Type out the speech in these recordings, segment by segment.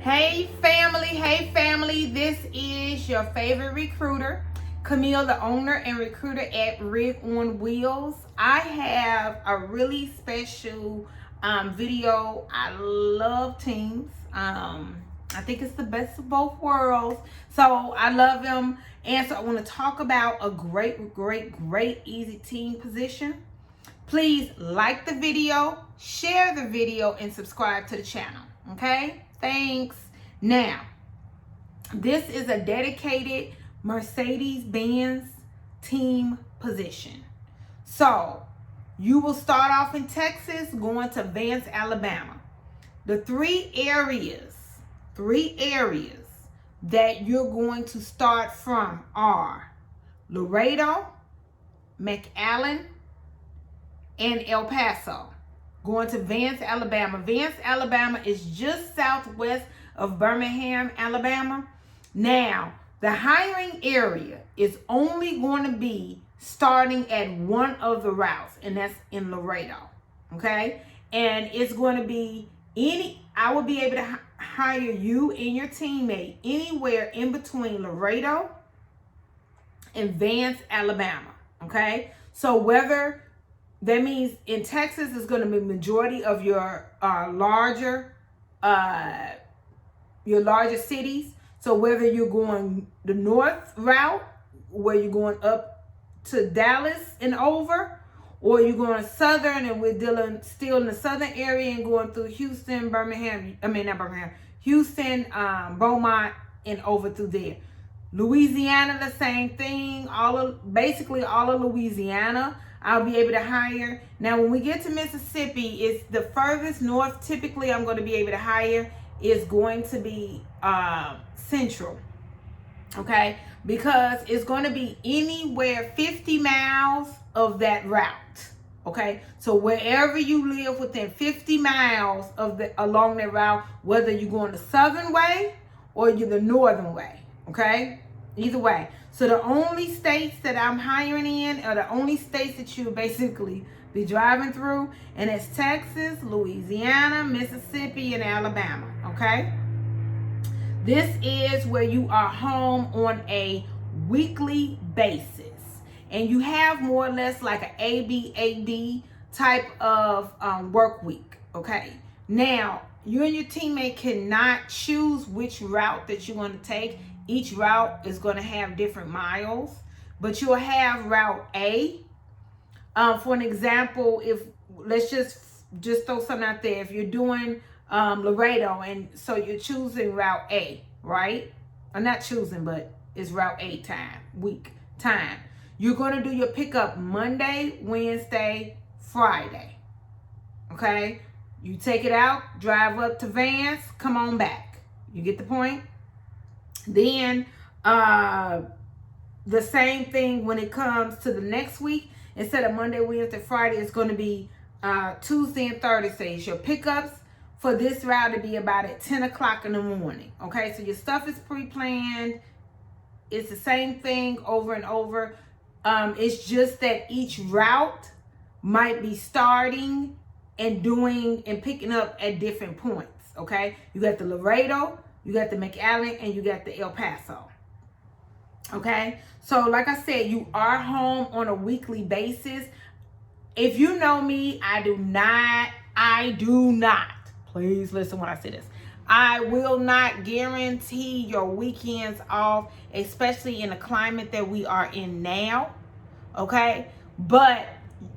Hey family, this is your favorite recruiter, Camille, the owner and recruiter at Rig on Wheels. I have a really special video. I love teams. I think it's the best of both worlds. So I love them. And so I want to talk about a great, easy team position. Please like the video, share the video, and subscribe to the channel. Okay? Thanks. Now, this is a dedicated Mercedes-Benz team position. So, you will start off in Texas, going to VANCE, Alabama. The three areas that you're going to start from are Laredo, McAllen, and El Paso. Going to VANCE, Alabama. VANCE, Alabama is just southwest of Birmingham, Alabama. Now, the hiring area is only going to be starting at one of the routes, and that's in Laredo. Okay? And it's going to be I will be able to hire you and your teammate anywhere in between Laredo and VANCE, Alabama. Okay? So whether that means in Texas is going to be majority of your larger cities. So whether you're going the north route, where you're going up to Dallas and over, or you're going southern and we're dealing still in the southern area and going through Houston, Houston, Beaumont, and over through there. Louisiana, the same thing. Basically all of Louisiana, I'll be able to hire. Now, when we get to Mississippi, it's the furthest north. Typically, I'm going to be able to hire is going to be Central. Okay, because it's going to be anywhere 50 miles of that route. Okay, so wherever you live within 50 miles of along that route, whether you're going the southern way or you're the northern way. Okay, either way. So the only states that I'm hiring in are the only states that you'll basically be driving through, and it's Texas, Louisiana, Mississippi, and Alabama. Okay, this is where you are home on a weekly basis, and you have more or less like an ABAD type of work week. Okay, now you and your teammate cannot choose which route that you want to take. Each route is going to have different miles, but you'll have route A. For an example, if let's just throw something out there. If you're doing Laredo, and so you're choosing route A, right? I'm not choosing, but it's route A week time. You're going to do your pickup Monday, Wednesday, Friday. Okay? You take it out, drive up to VANCE, come on back. You get the point? Then the same thing when it comes to the next week. Instead of Monday, Wednesday, Friday, it's going to be Tuesday and Thursdays. Your pickups for this route to be about at 10 o'clock in the morning. Okay, so your stuff is pre-planned. It's the same thing over and over. It's just that each route might be starting and doing and picking up at different points. Okay, you got the Laredo, you got the McAllen, and you got the El Paso. Okay, so like I said, you are home on a weekly basis. If you know me, I do not, please listen when I say this, I will not guarantee your weekends off, especially in the climate that we are in now. Okay, but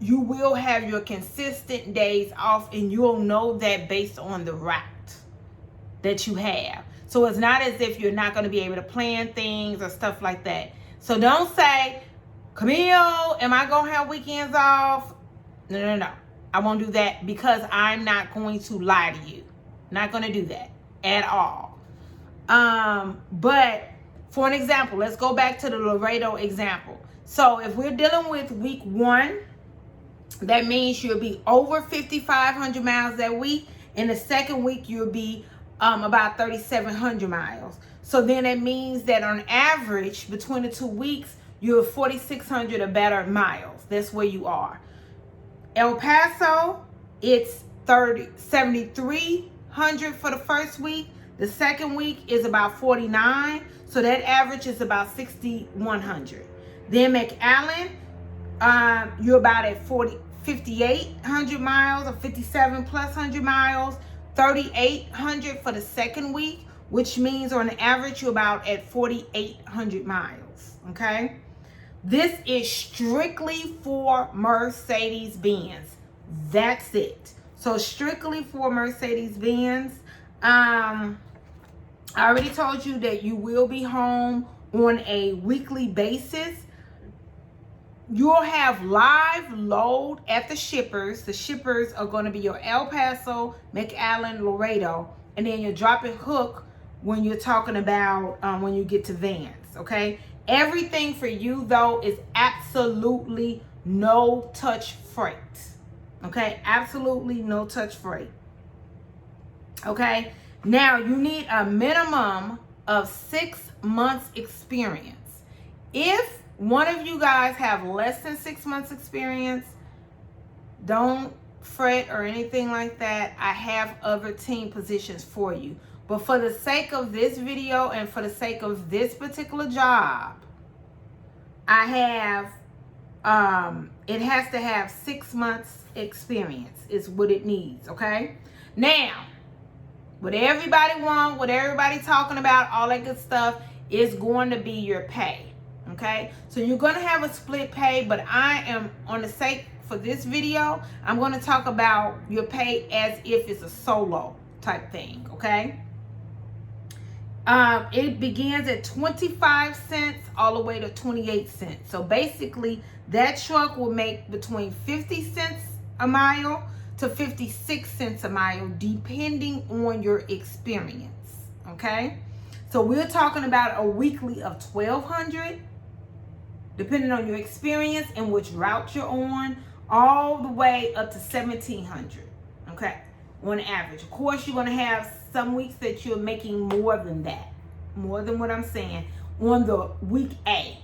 you will have your consistent days off, and you'll know that based on the route that you have. So it's not as if you're not going to be able to plan things or stuff like that. So don't say, Camille, am I going to have weekends off? No. I won't do that, because I'm not going to lie to you. Not going to do that at all. But for an example, let's go back to the Laredo example. So if we're dealing with week 1, that means you'll be over 5,500 miles that week. In the second week, you'll be about 3,700 miles. So then it means that on average, between the 2 weeks, you're 4,600 or better miles. That's where you are. El Paso, it's 7,300 for the first week, The second week is about 49. So that average is about 6,100. Then McAllen, you're about at 5,800 miles or 57 plus 100 miles, 3,800 for the second week, which means on average you're about at 4,800 miles. Okay. This is strictly for Mercedes-Benz. That's it. So strictly for Mercedes-Benz. I already told you that you will be home on a weekly basis. You'll have live load at the shippers. The shippers are going to be your El Paso, McAllen, Laredo, and then your drop and hook when you're talking about when you get to VANCE. Okay. Everything for you though is absolutely no touch freight. Okay, absolutely no touch freight. Okay, now you need a minimum of 6 months experience. If one of you guys have less than 6 months experience, don't fret or anything like that. I have other team positions for you. But for the sake of this video and for the sake of this particular job, I have, it has to have 6 months experience is what it needs, okay? Now, what everybody want, what everybody talking about, all that good stuff is going to be your pay, okay? So you're going to have a split pay, but I am, on the sake for this video, I'm going to talk about your pay as if it's a solo type thing, okay? It begins at 25 cents all the way to 28 cents. So basically, that truck will make between 50 cents a mile to 56 cents a mile, depending on your experience. Okay? So we're talking about a weekly of 1,200, depending on your experience and which route you're on, all the way up to 1,700. Okay? On average. Of course, you're going to have some weeks that you're making more than that, more than what I'm saying on the week A.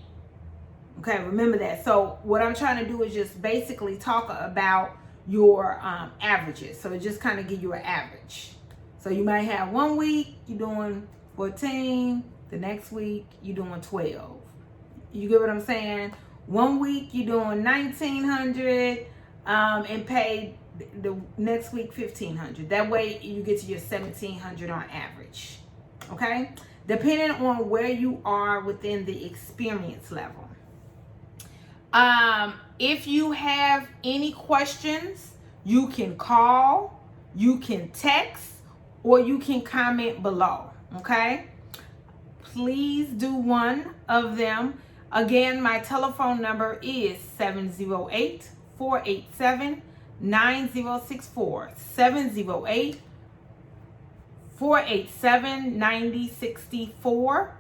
Okay, remember that. So what I'm trying to do is just basically talk about your averages. So just kind of give you an average. So you might have 1 week you're doing 14, the next week you're doing 12. You get what I'm saying? 1 week you're doing 1,900 and paid the next week 1,500. That way you get to your 1,700 on average. Okay, depending on where you are within the experience level. If you have any questions, you can call, you can text, or you can comment below. Okay, please do one of them. Again, my telephone number is 708-487-9064, 708-487-9064.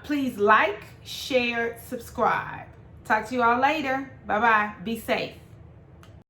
Please like, share, subscribe. Talk to you all later. Bye-bye. Be safe.